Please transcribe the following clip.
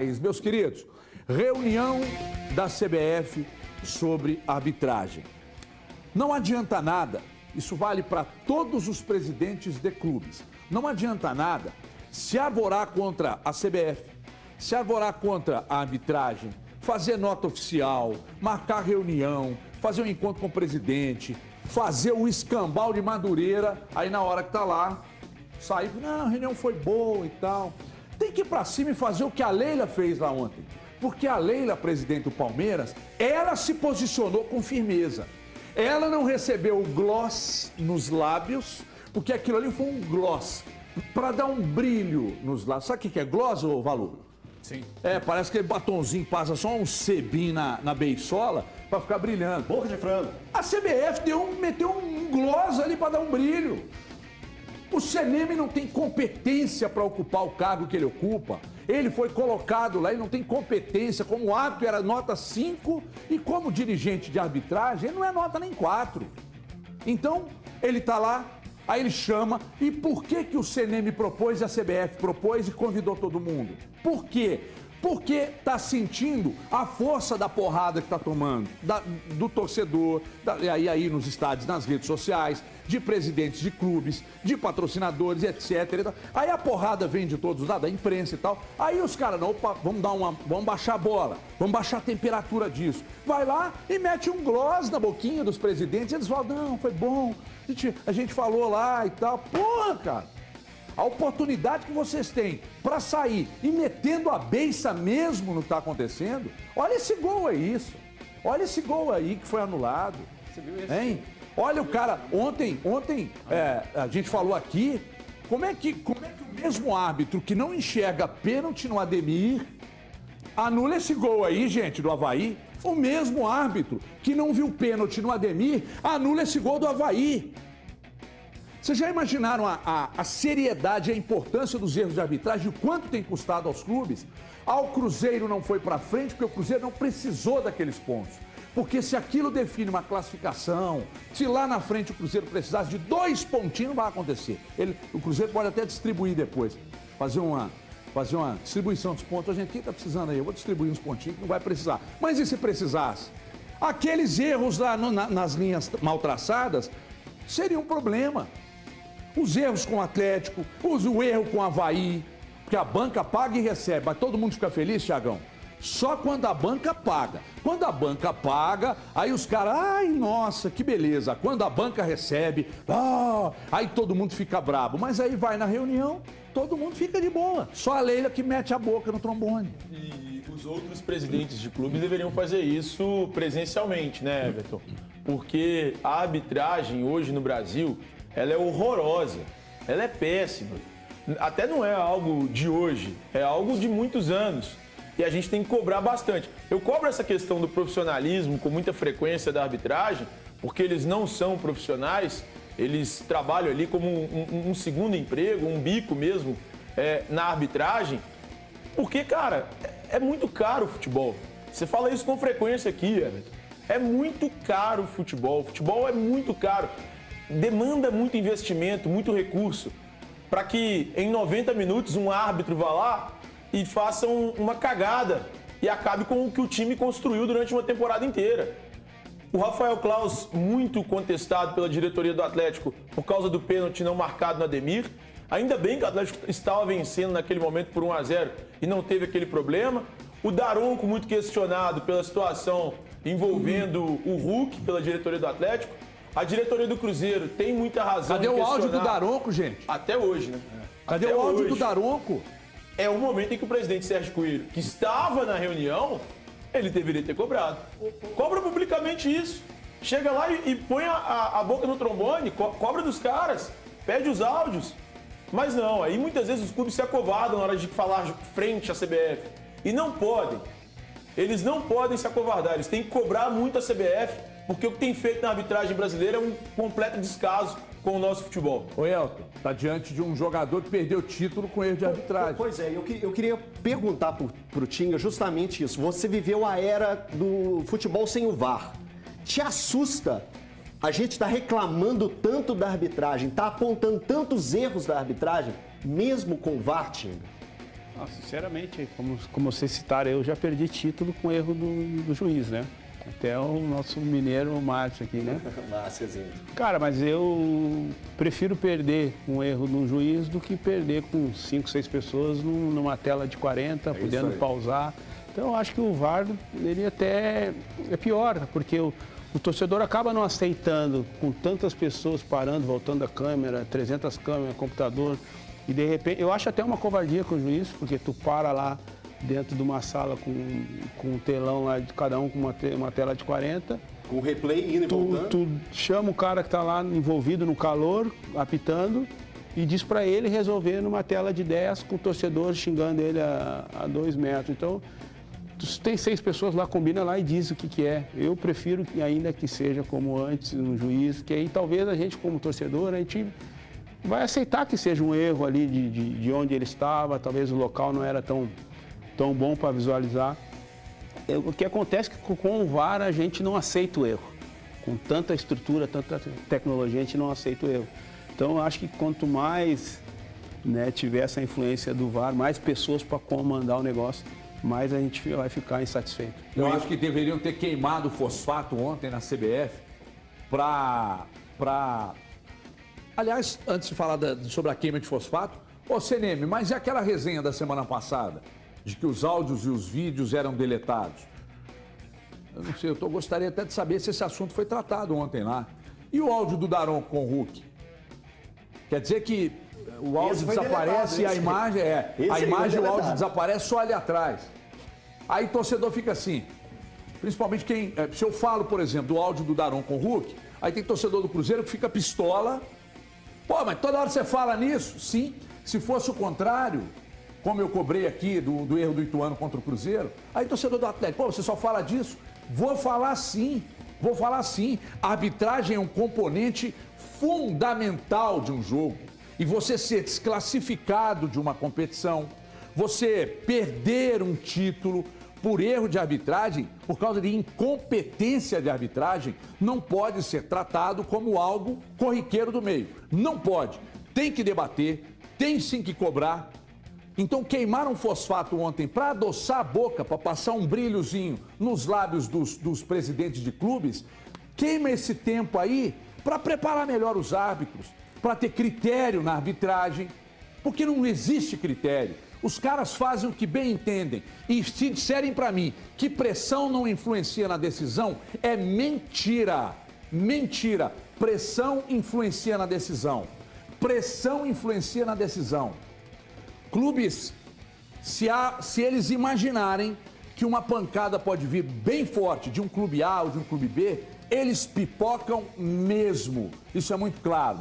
Meus queridos, reunião da CBF sobre arbitragem. Não adianta nada, isso vale para todos os presidentes de clubes, não adianta nada se arvorar contra a CBF, se arvorar contra a arbitragem, fazer nota oficial, marcar reunião, fazer um encontro com o presidente, fazer o escambau de Madureira, aí na hora que tá lá, sair, não, a reunião foi boa e tal. Tem que ir pra cima e fazer o que a Leila fez lá ontem. Porque a Leila, presidente do Palmeiras, ela se posicionou com firmeza. Ela não recebeu o gloss nos lábios, porque aquilo ali foi um gloss, para dar um brilho nos lábios. Sabe o que é gloss, ô Valu? Sim. É, parece que batonzinho passa só um sebim na beiçola para ficar brilhando. Boca de frango. A CBF meteu um gloss ali para dar um brilho. O CNM não tem competência para ocupar o cargo que ele ocupa. Ele foi colocado lá e não tem competência. Como árbitro era nota 5 e como dirigente de arbitragem ele não é nota nem 4. Então, ele está lá, aí ele chama. E por que o CNM propôs e a CBF propôs e convidou todo mundo? Por quê? Porque está sentindo a força da porrada que está tomando, do torcedor, aí nos estádios, nas redes sociais, de presidentes de clubes, de patrocinadores, etc. Aí a porrada vem de todos os lados, da imprensa e tal. Aí os caras, não, opa, vamos baixar a bola, vamos baixar a temperatura disso. Vai lá e mete um gloss na boquinha dos presidentes, e eles falam, não, foi bom, a gente falou lá e tal. Porra, cara! A oportunidade que vocês têm para sair e metendo a beiça mesmo no que está acontecendo, olha esse gol aí, isso. Olha esse gol aí que foi anulado. Você viu esse? Hein? Olha o cara, ontem a gente falou aqui, como é que o mesmo árbitro que não enxerga pênalti no Ademir anula esse gol aí, gente, do Avaí? O mesmo árbitro que não viu pênalti no Ademir anula esse gol do Avaí. Vocês já imaginaram a seriedade e a importância dos erros de arbitragem, o quanto tem custado aos clubes? Ao Cruzeiro não foi para frente, porque o Cruzeiro não precisou daqueles pontos. Porque se aquilo define uma classificação, se lá na frente o Cruzeiro precisasse de 2 pontinhos, não vai acontecer. O Cruzeiro pode até distribuir depois, fazer uma distribuição dos pontos. A gente, quem está precisando aí? Eu vou distribuir uns pontinhos que não vai precisar. Mas e se precisasse? Aqueles erros lá nas linhas mal traçadas seriam um problema. Os erros com o Atlético, o erro com o Avaí, porque a banca paga e recebe, mas todo mundo fica feliz, Thiagão? Só quando a banca paga. Quando a banca paga, aí os caras, ai, nossa, que beleza. Quando a banca recebe, aí todo mundo fica brabo. Mas aí vai na reunião, todo mundo fica de boa. Só a Leila que mete a boca no trombone. E os outros presidentes de clubes deveriam fazer isso presencialmente, né, Everton? Porque a arbitragem hoje no Brasil, ela é horrorosa, ela é péssima. Até não é algo de hoje, é algo de muitos anos. E a gente tem que cobrar bastante. Eu cobro essa questão do profissionalismo com muita frequência da arbitragem, porque eles não são profissionais, eles trabalham ali como um segundo emprego, um bico mesmo na arbitragem. Porque, cara, é muito caro o futebol. Você fala isso com frequência aqui, Everton. É muito caro o futebol é muito caro. Demanda muito investimento, muito recurso, para que em 90 minutos um árbitro vá lá e faça uma cagada e acabe com o que o time construiu durante uma temporada inteira. O Rafael Claus, muito contestado pela diretoria do Atlético por causa do pênalti não marcado no Ademir. Ainda bem que o Atlético estava vencendo naquele momento por 1-0 e não teve aquele problema. O Daronco, muito questionado pela situação envolvendo o Hulk pela diretoria do Atlético. A diretoria do Cruzeiro tem muita razão. Cadê o áudio do Daronco, gente? Até hoje, né? Cadê Até o áudio hoje. do Daronco? É o momento em que o presidente Sérgio Coelho, que estava na reunião, ele deveria ter cobrado. Cobra publicamente isso. Chega lá e põe a boca no trombone, cobra dos caras, pede os áudios. Mas não, aí muitas vezes os clubes se acovardam na hora de falar frente à CBF. E não podem. Eles não podem se acovardar, eles têm que cobrar muito a CBF, porque o que tem feito na arbitragem brasileira é um completo descaso com o nosso futebol. Ô Elton, tá diante de um jogador que perdeu o título com erro de arbitragem. Pois é, eu queria perguntar pro Tinga justamente isso. Você viveu a era do futebol sem o VAR. Te assusta a gente tá reclamando tanto da arbitragem, tá apontando tantos erros da arbitragem, mesmo com o VAR, Tinga? Sinceramente, como vocês citaram, eu já perdi título com erro do juiz, né? Até o nosso mineiro Márcio aqui, né? Márciozinho. Cara, mas eu prefiro perder com erro de um juiz do que perder com 5, 6 pessoas numa tela de 40, podendo pausar. Então, eu acho que o VAR, ele até é pior, porque o torcedor acaba não aceitando, com tantas pessoas parando, voltando a câmera, 300 câmeras, computador, e de repente, eu acho até uma covardia com o juiz, porque tu para lá dentro de uma sala com um telão lá, de cada um com uma tela de 40. Com o replay indo e voltando. Tu chama o cara que está lá envolvido no calor, apitando, e diz para ele resolver numa tela de 10 com o torcedor xingando ele a 2 metros. Então, tem 6 pessoas lá, combina lá e diz o que é. Eu prefiro que ainda que seja como antes, um juiz, que aí talvez a gente, como torcedor, a gente vai aceitar que seja um erro ali de onde ele estava, talvez o local não era tão bom para visualizar. O que acontece é que com o VAR a gente não aceita o erro. Com tanta estrutura, tanta tecnologia, a gente não aceita o erro. Então, eu acho que quanto mais, né, tiver essa influência do VAR, mais pessoas para comandar o negócio, mais a gente vai ficar insatisfeito. Eu acho que deveriam ter queimado o fosfato ontem na CBF para... Aliás, antes de falar sobre a queima de fosfato, ô CNM, mas e aquela resenha da semana passada? De que os áudios e os vídeos eram deletados? Eu não sei, eu gostaria até de saber se esse assunto foi tratado ontem lá. E o áudio do Daron com o Hulk? Quer dizer que o áudio desaparece e a imagem e o áudio desaparece só ali atrás. Aí o torcedor fica assim, principalmente quem... Se eu falo, por exemplo, do áudio do Daron com o Hulk, aí tem torcedor do Cruzeiro que fica pistola. Pô, mas toda hora você fala nisso? Sim. Se fosse o contrário, como eu cobrei aqui do erro do Ituano contra o Cruzeiro, aí torcedor do Atlético, pô, você só fala disso? Vou falar sim. A arbitragem é um componente fundamental de um jogo. E você ser desclassificado de uma competição, você perder um título por erro de arbitragem, por causa de incompetência de arbitragem, não pode ser tratado como algo corriqueiro do meio. Não pode. Tem que debater, tem sim que cobrar. Então queimaram fosfato ontem para adoçar a boca, para passar um brilhozinho nos lábios dos presidentes de clubes. Queima esse tempo aí para preparar melhor os árbitros, para ter critério na arbitragem, porque não existe critério. Os caras fazem o que bem entendem. E se disserem para mim que pressão não influencia na decisão, é mentira. Mentira. Pressão influencia na decisão. Pressão influencia na decisão. Clubes, se eles imaginarem que uma pancada pode vir bem forte de um clube A ou de um clube B, eles pipocam mesmo. Isso é muito claro.